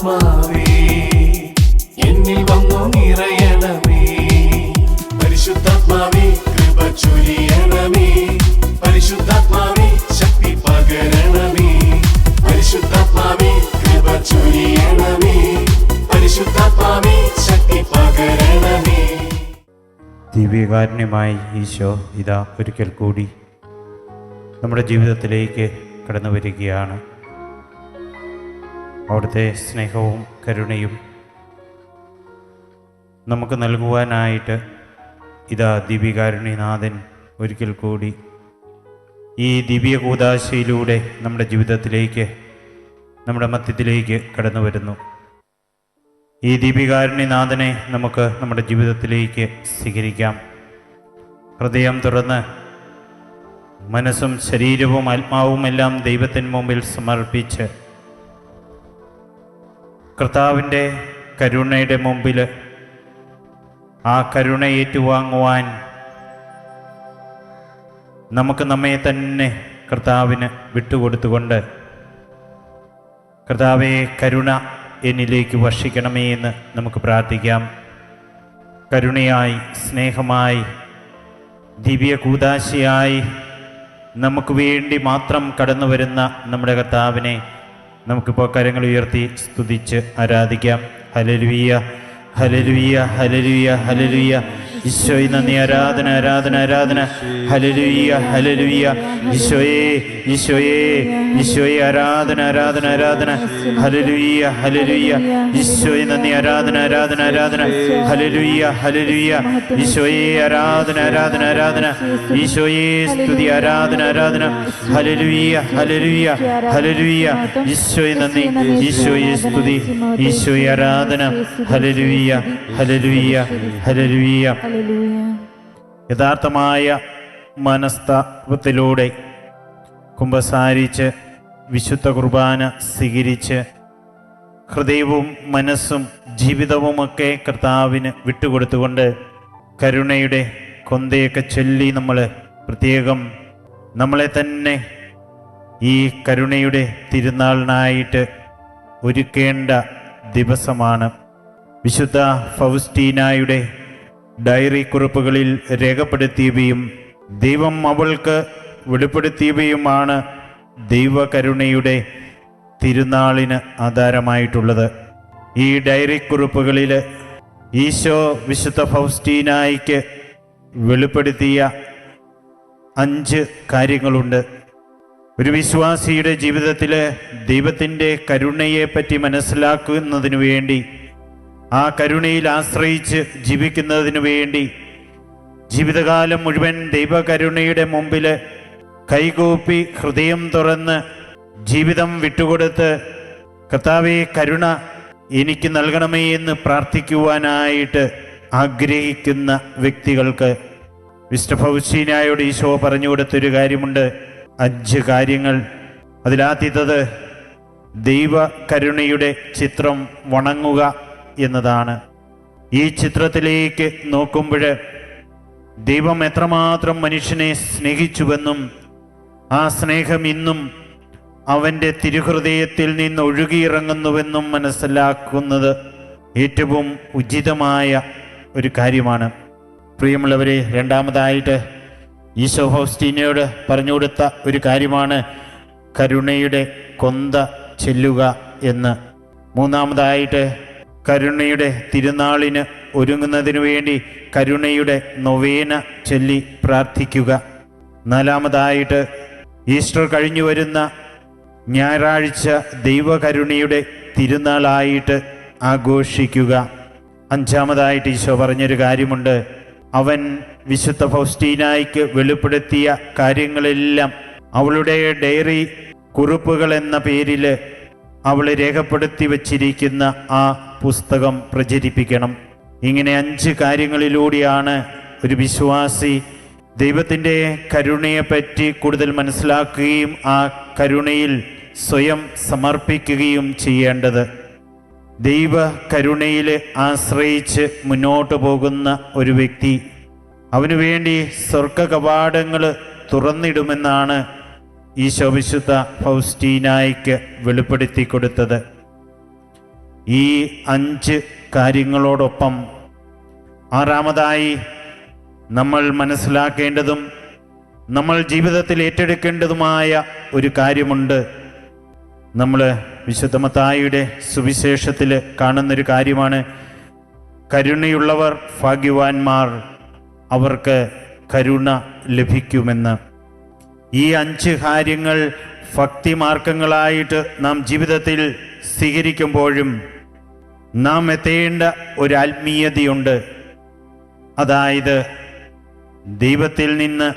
പരിശുദ്ധാത്മാവേ എന്നിൽ വന്നു നിറയണമേ. പരിശുദ്ധാത്മാവേ കൃപ ചൊരിയണമേ. പരിശുദ്ധാത്മാവേ ശക്തി പകരണമേ. പരിശുദ്ധാത്മാവേ കൃപ ചൊരിയണമേ. പരിശുദ്ധാത്മാവേ ശക്തി പകരണമേ. ദിവ്യകാരുണ്യമായി ഈശോ ഇതാ ഒരിക്കൽ കൂടി നമ്മുടെ ജീവിതത്തിലേക്ക് കടന്നു വരികയാണ്. അവിടുത്തെ സ്നേഹവും കരുണയും നമുക്ക് നൽകുവാനായിട്ട് ഇതാ ദിവ്യകാരുണ്യനാഥൻ ഒരിക്കൽ കൂടി ഈ ദിവ്യ കൂദാശയിലൂടെ നമ്മുടെ ജീവിതത്തിലേക്ക്, നമ്മുടെ മധ്യത്തിലേക്ക് കടന്നു വരുന്നു. ഈ ദിവ്യകാരുണ്യനാഥനെ നമുക്ക് നമ്മുടെ ജീവിതത്തിലേക്ക് സ്വീകരിക്കാം. ഹൃദയം തുറന്ന് മനസ്സും ശരീരവും ആത്മാവും എല്ലാം ദൈവത്തിന് മുമ്പിൽ സമർപ്പിച്ച് കർത്താവിൻ്റെ കരുണയുടെ മുമ്പിൽ ആ കരുണ ഏറ്റുവാങ്ങുവാൻ നമുക്ക് നമ്മെ തന്നെ കർത്താവിന് വിട്ടുകൊടുത്തുകൊണ്ട്, കർത്താവേ കരുണ എന്നിലേക്ക് വർഷിക്കണമേ എന്ന് നമുക്ക് പ്രാർത്ഥിക്കാം. കരുണയായി, സ്നേഹമായി, ദിവ്യ കൂദാശയായി നമുക്ക് വേണ്ടി മാത്രം കടന്നു വരുന്ന നമ്മുടെ കർത്താവിനെ നമുക്കിപ്പോൾ കരങ്ങൾ ഉയർത്തി സ്തുതിച്ച് ആരാധിക്കാം. Hallelujah, hallelujah, hallelujah, hallelujah. ഈശോയെ നന്ദി, ആരാധന, ആരാധന, ആരാധന. Hallelujah, hallelujah. ഈശോയെ, ഈശോയെ, ഈശോയെ ആരാധന, ആരാധന, ആരാധന. Hallelujah, hallelujah. ഈശോയെ നന്ദി, ആരാധന, ആരാധന, ആരാധന. Hallelujah, hallelujah. ഈശോയെ ആരാധന, ആരാധന, ആരാധന. ഈശോയെ സ്തുതി, ആരാധന, ആരാധന. Hallelujah, hallelujah, hallelujah. ഈശോയെ നന്ദി, ഈശോയെ സ്തുതി, ഈശോയെ ആരാധന. Hallelujah, hallelujah, hallelujah. യഥാർത്ഥമായ മനസ്താപത്തിലൂടെ കുമ്പസാരിച്ച് വിശുദ്ധ കുർബാന സ്വീകരിച്ച് ഹൃദയവും മനസ്സും ജീവിതവുമൊക്കെ കർത്താവിന് വിട്ടുകൊടുത്തുകൊണ്ട് കരുണയുടെ കൊന്തയൊക്കെ ചൊല്ലി നമ്മൾ പ്രത്യേകം നമ്മളെ തന്നെ ഈ കരുണയുടെ തിരുനാളിനായിട്ട് ഒരുക്കേണ്ട ദിവസമാണ്. വിശുദ്ധ ഫൗസ്റ്റീനായുടെ ഡയറി കുറിപ്പുകളിൽ രേഖപ്പെടുത്തിയവയും ദൈവം അവൾക്ക് വെളിപ്പെടുത്തിയവയുമാണ് ദൈവകരുണയുടെ തിരുനാളിന് ആധാരമായിട്ടുള്ളത്. ഈ ഡയറി കുറിപ്പുകളിൽ ഈശോ വിശുദ്ധ ഫൗസ്റ്റീനായ്ക്ക് വെളിപ്പെടുത്തിയ 5 കാര്യങ്ങളുണ്ട്. ഒരു വിശ്വാസിയുടെ ജീവിതത്തിൽ ദൈവത്തിൻ്റെ കരുണയെപ്പറ്റി മനസ്സിലാക്കുന്നതിനു വേണ്ടി, ആ കരുണയിൽ ആശ്രയിച്ച് ജീവിക്കുന്നതിനു വേണ്ടി ജീവിതകാലം മുഴുവൻ ദൈവകരുണയുടെ മുമ്പിൽ കൈകൂപ്പി ഹൃദയം തുറന്ന് ജീവിതം വിട്ടുകൊടുത്ത് കർത്താവേ കരുണ എനിക്ക് നൽകണമേ എന്ന് പ്രാർത്ഥിക്കുവാനായിട്ട് ആഗ്രഹിക്കുന്ന വ്യക്തികൾക്ക് വിശുദ്ധ ഫൗസ്റ്റീനായോട് ഈശോ പറഞ്ഞു കൊടുത്തൊരു കാര്യമുണ്ട്. 5 കാര്യങ്ങൾ. അതിലാദ്യത്തത് ദൈവകരുണയുടെ ചിത്രം വണങ്ങുക എന്നതാണ്. ഈ ചിത്രത്തിലേക്ക് നോക്കുമ്പോൾ ദൈവം എത്രമാത്രം മനുഷ്യനെ സ്നേഹിച്ചുവെന്നും ആ സ്നേഹം ഇന്നും അവൻ്റെ തിരുഹൃദയത്തിൽ നിന്ന് ഒഴുകിയിറങ്ങുന്നുവെന്നും മനസ്സിലാക്കുന്നത് ഏറ്റവും ഉചിതമായ ഒരു കാര്യമാണ്. പ്രിയമുള്ളവരെ, രണ്ടാമതായിട്ട് ഈശോ ഫൗസ്റ്റീനയോട് പറഞ്ഞു കൊടുത്ത ഒരു കാര്യമാണ് കരുണയുടെ കൊന്ത ചെല്ലുക എന്ന്. മൂന്നാമതായിട്ട് കരുണയുടെ തിരുനാളിന് ഒരുങ്ങുന്നതിനു വേണ്ടി കരുണയുടെ നൊവേന ചൊല്ലി പ്രാർത്ഥിക്കുക. നാലാമതായിട്ട് ഈസ്റ്റർ കഴിഞ്ഞു വരുന്ന ഞായറാഴ്ച ദൈവകരുണയുടെ തിരുനാളായിട്ട് ആഘോഷിക്കുക. അഞ്ചാമതായിട്ട് ഈശോ പറഞ്ഞൊരു കാര്യമുണ്ട്. അവൻ വിശുദ്ധ ഫൗസ്റ്റീനായ്ക്ക് വെളിപ്പെടുത്തിയ കാര്യങ്ങളെല്ലാം അവളുടെ ഡയറി കുറിപ്പുകൾ എന്ന പേരിൽ അവൾ രേഖപ്പെടുത്തി വച്ചിരിക്കുന്ന ആ പുസ്തകം പ്രചരിപ്പിക്കണം. ഇങ്ങനെ 5 കാര്യങ്ങളിലൂടെയാണ് ഒരു വിശ്വാസി ദൈവത്തിൻ്റെ കരുണയെപ്പറ്റി കൂടുതൽ മനസ്സിലാക്കുകയും ആ കരുണയിൽ സ്വയം സമർപ്പിക്കുകയും ചെയ്യേണ്ടത്. ദൈവ കരുണയിൽ ആശ്രയിച്ച് മുന്നോട്ട് പോകുന്ന ഒരു വ്യക്തി അവനു വേണ്ടി സ്വർഗ കവാടങ്ങൾ തുറന്നിടുമെന്നാണ് ഈശോ വിശുദ്ധ ഫൗസ്റ്റീനായ്ക്ക് വെളിപ്പെടുത്തി കൊടുത്തത്. ഈ 5 കാര്യങ്ങളോടൊപ്പം ആറാമതായി നമ്മൾ മനസ്സിലാക്കേണ്ടതും നമ്മൾ ജീവിതത്തിൽ ഏറ്റെടുക്കേണ്ടതുമായ ഒരു കാര്യമുണ്ട്. നമ്മൾ വിശുദ്ധ മത്തായിയുടെ സുവിശേഷത്തിൽ കാണുന്നൊരു കാര്യമാണ്, കരുണയുള്ളവർ ഭാഗ്യവാന്മാർ, അവർക്ക് കരുണ ലഭിക്കുമെന്ന്. ഈ 5 കാര്യങ്ങൾ ഭക്തിമാർഗങ്ങളായിട്ട് നാം ജീവിതത്തിൽ സ്വീകരിക്കുമ്പോഴും നാം എത്തേണ്ട ഒരു ആത്മീയതയുണ്ട്. അതായത് ദൈവത്തിൽ നിന്ന്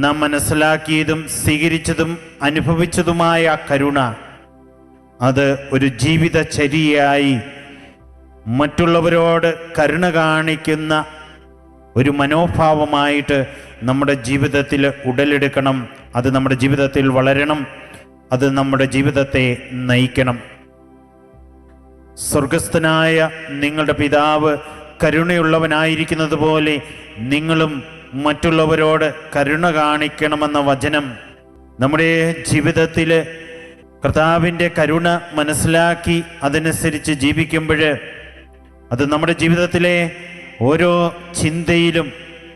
നാം മനസ്സിലാക്കിയതും സ്വീകരിച്ചതും അനുഭവിച്ചതുമായ കരുണ, അത് ഒരു ജീവിതചര്യയായി മറ്റുള്ളവരോട് കരുണ കാണിക്കുന്ന ഒരു മനോഭാവമായിട്ട് നമ്മുടെ ജീവിതത്തിൽ ഉടലെടുക്കണം. അത് നമ്മുടെ ജീവിതത്തിൽ വളരണം. അത് നമ്മുടെ ജീവിതത്തെ നയിക്കണം. സ്വർഗസ്ഥനായ നിങ്ങളുടെ പിതാവ് കരുണയുള്ളവനായിരിക്കുന്നത് പോലെ നിങ്ങളും മറ്റുള്ളവരോട് കരുണ കാണിക്കണമെന്ന വചനം നമ്മുടെ ജീവിതത്തിൽ കർത്താവിൻ്റെ കരുണ മനസ്സിലാക്കി അതനുസരിച്ച് ജീവിക്കുമ്പോൾ അത് നമ്മുടെ ജീവിതത്തിലെ ഓരോ ചിന്തയിലും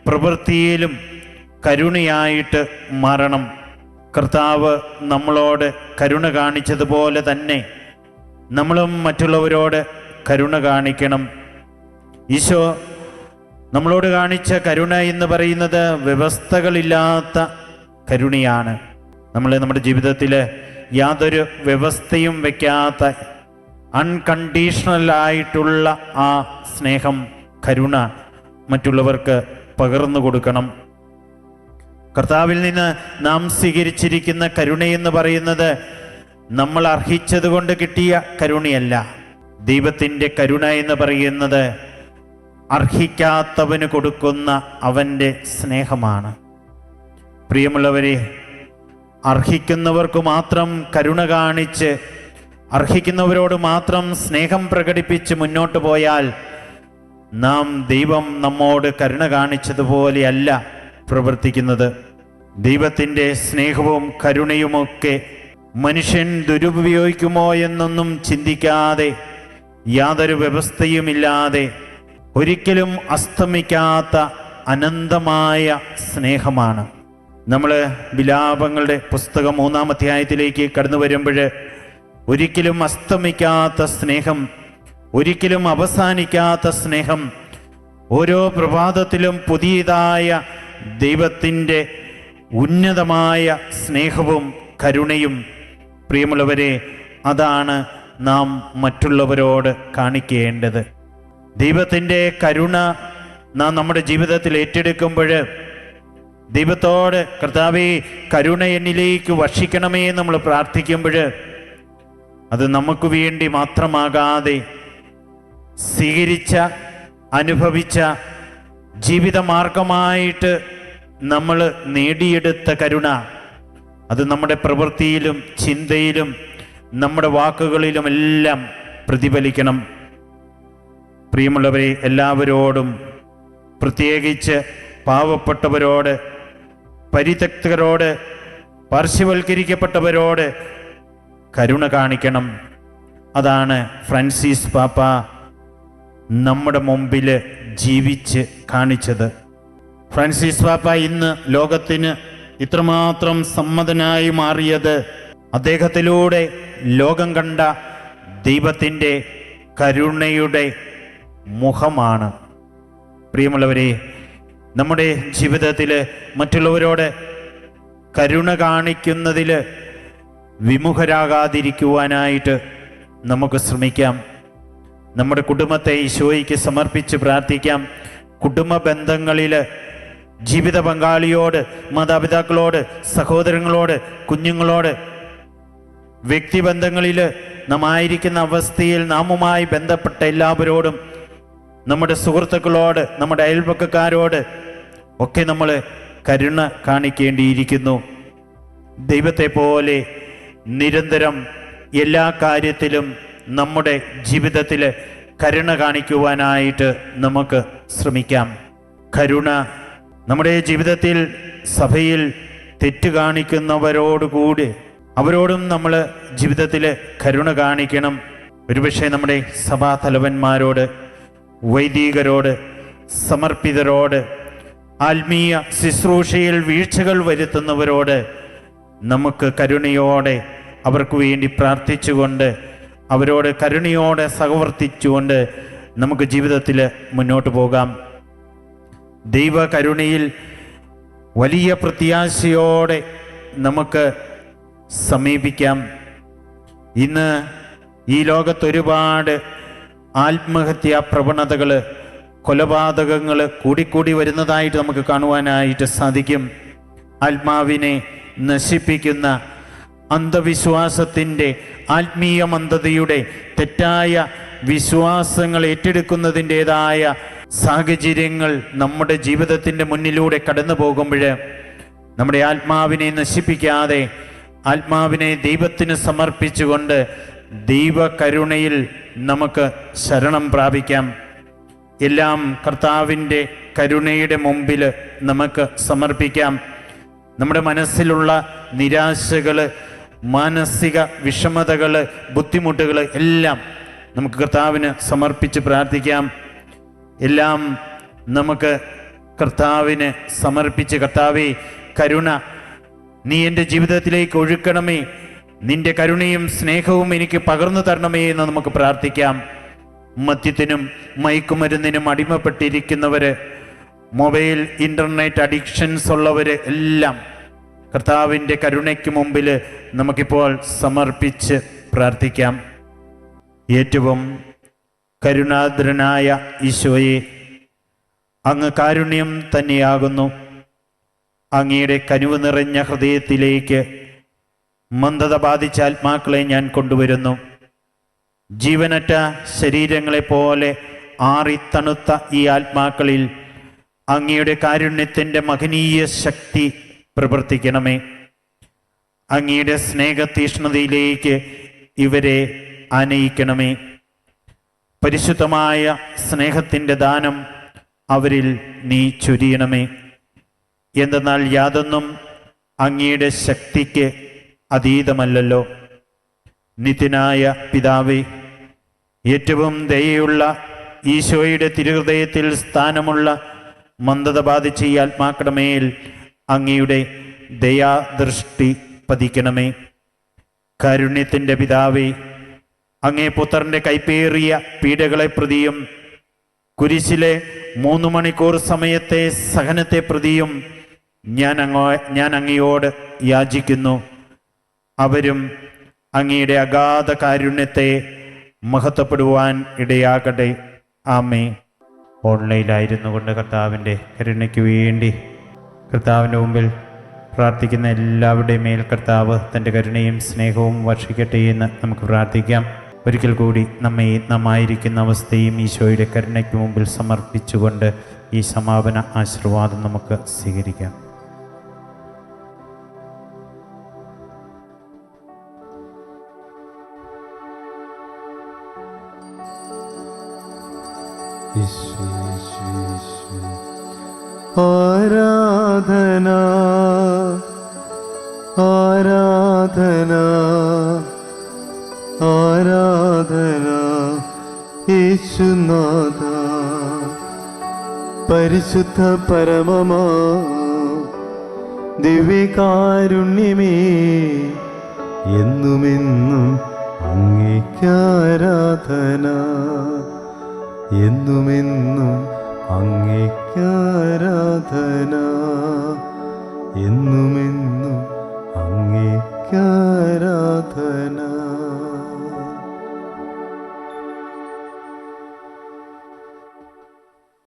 പ്രവൃത്തിയിലും കരുണയായിട്ട് മാറണം. കർത്താവ് നമ്മളോട് കരുണ കാണിച്ചതുപോലെ തന്നെ നമ്മളും മറ്റുള്ളവരോട് കരുണ കാണിക്കണം. ഈശോ നമ്മളോട് കാണിച്ച കരുണ എന്ന് പറയുന്നത് വ്യവസ്ഥകളില്ലാത്ത കരുണയാണ്. നമ്മൾ നമ്മുടെ ജീവിതത്തിൽ യാതൊരു വ്യവസ്ഥയും വയ്ക്കാത്ത അൺകണ്ടീഷണലായിട്ടുള്ള ആ സ്നേഹം, കരുണ മറ്റുള്ളവർക്ക് പകർന്നു കൊടുക്കണം. കർത്താവിൽ നിന്ന് നാം സ്വീകരിച്ചിരിക്കുന്ന കരുണയെന്ന് പറയുന്നത് നമ്മൾ അർഹിച്ചതുകൊണ്ട് കിട്ടിയ കരുണയല്ല. ദൈവത്തിൻ്റെ കരുണ എന്ന് പറയുന്നത് അർഹിക്കാത്തവന് കൊടുക്കുന്ന അവൻ്റെ സ്നേഹമാണ്. പ്രിയമുള്ളവരെ, അർഹിക്കുന്നവർക്ക് മാത്രം കരുണ കാണിച്ച് അർഹിക്കുന്നവരോട് മാത്രം സ്നേഹം പ്രകടിപ്പിച്ച് മുന്നോട്ട് പോയാൽ നാം ദൈവം നമ്മോട് കരുണ കാണിച്ചതുപോലെയല്ല പ്രവർത്തിക്കുന്നത്. ദൈവത്തിൻ്റെ സ്നേഹവും കരുണയുമൊക്കെ മനുഷ്യൻ ദുരുപയോഗിക്കുമോ എന്നൊന്നും ചിന്തിക്കാതെ, യാതൊരു വ്യവസ്ഥയുമില്ലാതെ, ഒരിക്കലും അസ്തമിക്കാത്ത അനന്തമായ സ്നേഹമാണ്. നമ്മൾ വിലാപങ്ങളുടെ പുസ്തകം 3-ാം അധ്യായത്തിലേക്ക് കടന്നു വരുമ്പോൾ ഒരിക്കലും അസ്തമിക്കാത്ത സ്നേഹം, ഒരിക്കലും അവസാനിക്കാത്ത സ്നേഹം, ഓരോ പ്രഭാതത്തിലും പുതിയതായ ദൈവത്തിൻ്റെ ഉന്നതമായ സ്നേഹവും കരുണയും, പ്രിയമുള്ളവരെ, അതാണ് നാം മറ്റുള്ളവരോട് കാണിക്കേണ്ടത്. ദൈവത്തിൻ്റെ കരുണ നാം നമ്മുടെ ജീവിതത്തിൽ ഏറ്റെടുക്കുമ്പോൾ ദൈവത്തോട് കർത്താവേ കരുണ എന്നിലേക്ക് വർഷിക്കണമേ നമ്മൾ പ്രാർത്ഥിക്കുമ്പോൾ അത് നമുക്ക് വേണ്ടി മാത്രമാകാതെ സ്വീകരിച്ച അനുഭവിച്ച ജീവിതമാർഗമായിട്ട് നമ്മൾ നേടിയെടുത്ത കരുണ അത് നമ്മുടെ പ്രവൃത്തിയിലും ചിന്തയിലും നമ്മുടെ വാക്കുകളിലുമെല്ലാം പ്രതിഫലിക്കണം. പ്രിയമുള്ളവരെ, എല്ലാവരോടും, പ്രത്യേകിച്ച് പാവപ്പെട്ടവരോട്, പരിത്യക്തരോട്, പാർശ്വവൽക്കരിക്കപ്പെട്ടവരോട് കരുണ കാണിക്കണം. അതാണ് ഫ്രാൻസിസ് പാപ്പ നമ്മുടെ മുമ്പിൽ ജീവിച്ച് കാണിച്ചത്. ഫ്രാൻസിസ് പാപ്പ ഇന്ന് ലോകത്തിന് ഇത്രമാത്രം സമ്മതനായി മാറിയത് അദ്ദേഹത്തിലൂടെ ലോകം കണ്ട ദൈവത്തിൻ്റെ കരുണയുടെ മുഖമാണ്. പ്രിയമുള്ളവരെ, നമ്മുടെ ജീവിതത്തിൽ മറ്റുള്ളവരോട് കരുണ കാണിക്കുന്നതിൽ വിമുഖരാകാതിരിക്കുവാനായിട്ട് നമുക്ക് ശ്രമിക്കാം. നമ്മുടെ കുടുംബത്തെ ഈശോയ്ക്ക് സമർപ്പിച്ച് പ്രാർത്ഥിക്കാം. കുടുംബ ബന്ധങ്ങളിൽ ജീവിത പങ്കാളിയോട്, മാതാപിതാക്കളോട്, സഹോദരങ്ങളോട്, കുഞ്ഞുങ്ങളോട്, വ്യക്തിബന്ധങ്ങളിൽ നാം ആയിരിക്കുന്ന അവസ്ഥയിൽ നാമുമായി ബന്ധപ്പെട്ട എല്ലാവരോടും, നമ്മുടെ സുഹൃത്തുക്കളോട്, നമ്മുടെ അയൽപക്കക്കാരോട് ഒക്കെ നമ്മൾ കരുണ കാണിക്കേണ്ടിയിരിക്കുന്നു. ദൈവത്തെ പോലെ നിരന്തരം എല്ലാ കാര്യത്തിലും നമ്മുടെ ജീവിതത്തിൽ കരുണ കാണിക്കുവാനായിട്ട് നമുക്ക് ശ്രമിക്കാം. കരുണ നമ്മുടെ ജീവിതത്തിൽ സഭയിൽ തെറ്റ് കാണിക്കുന്നവരോടുകൂടി അവരോടും നമ്മൾ ജീവിതത്തിൽ കരുണ കാണിക്കണം. ഒരുപക്ഷെ നമ്മുടെ സഭാ തലവന്മാരോട്, വൈദികരോട്, സമർപ്പിതരോട്, ആത്മീയ ശുശ്രൂഷയിൽ വീഴ്ചകൾ വരുത്തുന്നവരോട് നമുക്ക് കരുണയോടെ അവർക്ക് വേണ്ടി പ്രാർത്ഥിച്ചുകൊണ്ട്, അവരോട് കരുണയോടെ സഹവർത്തിച്ചുകൊണ്ട് നമുക്ക് ജീവിതത്തിൽ മുന്നോട്ട് പോകാം. ദൈവ കരുണയിൽ വലിയ പ്രത്യാശയോടെ നമുക്ക് സമീപിക്കാം. ഇന്ന് ഈ ലോകത്തൊരുപാട് ആത്മഹത്യാ പ്രവണതകൾ, കൊലപാതകങ്ങൾ കൂടിക്കൂടി വരുന്നതായിട്ട് നമുക്ക് കാണുവാനായിട്ട് സാധിക്കും. ആത്മാവിനെ നശിപ്പിക്കുന്ന അന്ധവിശ്വാസത്തിൻ്റെ, ആത്മീയ മന്ദതയുടെ, തെറ്റായ വിശ്വാസങ്ങൾ ഏറ്റെടുക്കുന്നതിൻ്റെതായ സാഹചര്യങ്ങൾ നമ്മുടെ ജീവിതത്തിൻ്റെ മുന്നിലൂടെ കടന്നു പോകുമ്പോൾ നമ്മുടെ ആത്മാവിനെ നശിപ്പിക്കാതെ ആത്മാവിനെ ദൈവത്തിന് സമർപ്പിച്ചുകൊണ്ട് ദൈവകരുണയിൽ നമുക്ക് ശരണം പ്രാപിക്കാം. എല്ലാം കർത്താവിൻ്റെ കരുണയുടെ മുമ്പിൽ നമുക്ക് സമർപ്പിക്കാം. നമ്മുടെ മനസ്സിലുള്ള നിരാശകൾ, മാനസിക വിഷമതകൾ, ബുദ്ധിമുട്ടുകൾ എല്ലാം നമുക്ക് കർത്താവിന് സമർപ്പിച്ച് പ്രാർത്ഥിക്കാം. എല്ലാം നമുക്ക് കർത്താവിന് സമർപ്പിച്ച്, കർത്താവേ കരുണ നീ എൻ്റെ ജീവിതത്തിലേക്ക് ഒഴുക്കണമേ, നിന്റെ കരുണയും സ്നേഹവും എനിക്ക് പകർന്നു തരണമേ എന്ന് നമുക്ക് പ്രാർത്ഥിക്കാം. മദ്യത്തിനും മയക്കുമരുന്നിനും അടിമപ്പെട്ടിരിക്കുന്നവർ, മൊബൈൽ ഇൻ്റർനെറ്റ് അഡിക്ഷൻസ് ഉള്ളവർ എല്ലാം കർത്താവിൻ്റെ കരുണയ്ക്ക് മുമ്പിൽ നമുക്കിപ്പോൾ സമർപ്പിച്ച് പ്രാർത്ഥിക്കാം. ഏറ്റവും കരുണാദ്രനായ ഈശോയെ, അങ്ങ് കാരുണ്യം തന്നെയാകുന്നു. അങ്ങയുടെ കനിവ് നിറഞ്ഞ ഹൃദയത്തിലേക്ക് മന്ദത ബാധിച്ച ആത്മാക്കളെ ഞാൻ കൊണ്ടുവരുന്നു. ജീവനറ്റ ശരീരങ്ങളെപ്പോലെ ആറിത്തണുത്ത ഈ ആത്മാക്കളിൽ അങ്ങയുടെ കാരുണ്യത്തിൻ്റെ മഹനീയ ശക്തി പ്രവർത്തിക്കണമേ. അങ്ങയുടെ സ്നേഹതീഷ്ണതയിലേക്ക് ഇവരെ ആനയിക്കണമേ. പരിശുദ്ധമായ സ്നേഹത്തിൻ്റെ ദാനം അവരിൽ നീ ചൊരിയണമേ. എന്തെന്നാൽ യാതൊന്നും അങ്ങയുടെ ശക്തിക്ക് അതീതമല്ലല്ലോ. നിത്യനായ പിതാവേ, ഏറ്റവും ദയയുള്ള ഈശോയുടെ തിരുഹൃദയത്തിൽ സ്ഥാനമുള്ള മന്ദത ബാധിച്ച ഈ ആത്മാക്കളുടെ മേൽ അങ്ങയുടെ ദയാദൃഷ്ടി പതിക്കണമേ. കാരുണ്യത്തിൻ്റെ പിതാവേ, അങ്ങേ പുത്രൻ്റെ കൈപ്പേറിയ പീഡകളെ പ്രതിയും കുരിശിലെ 3 മണിക്കൂർ സമയത്തെ സഹനത്തെ പ്രതിയും ഞാൻ അങ്ങയോട് യാചിക്കുന്നു. അവരും അങ്ങയുടെ അഗാധ കാരുണ്യത്തെ മഹത്വപ്പെടുവാൻ ഇടയാകട്ടെ. ആമേ. ഓൺലൈനിലായിരുന്നു കൊണ്ട് കർത്താവിൻ്റെ കരുണയ്ക്ക് വേണ്ടി കർത്താവിൻ്റെ മുമ്പിൽ പ്രാർത്ഥിക്കുന്ന എല്ലാവരുടെയും മേൽ കർത്താവ് തൻ്റെ കരുണയും സ്നേഹവും വർഷിക്കട്ടെ എന്ന് നമുക്ക് പ്രാർത്ഥിക്കാം. ഒരിക്കൽ കൂടി നമ്മായിരിക്കുന്ന അവസ്ഥയും ഈശോയുടെ കരുണയ്ക്ക് മുമ്പിൽ സമർപ്പിച്ചുകൊണ്ട് ഈ സമാപന ആശീർവാദം നമുക്ക് സ്വീകരിക്കാം. ആരാധന ആരാധന ആരാധന യേശുനാഥ. പരിശുദ്ധ പരമമാ ദിവ്യകാരുണ്യമേ, എന്നുമെന്നും അങ്ങേക്കാരാധന, എന്നുമെന്നും അങ്ങേക്കാരാധന, എന്നുമെന്നും അങ്ങേക്കാരാധന.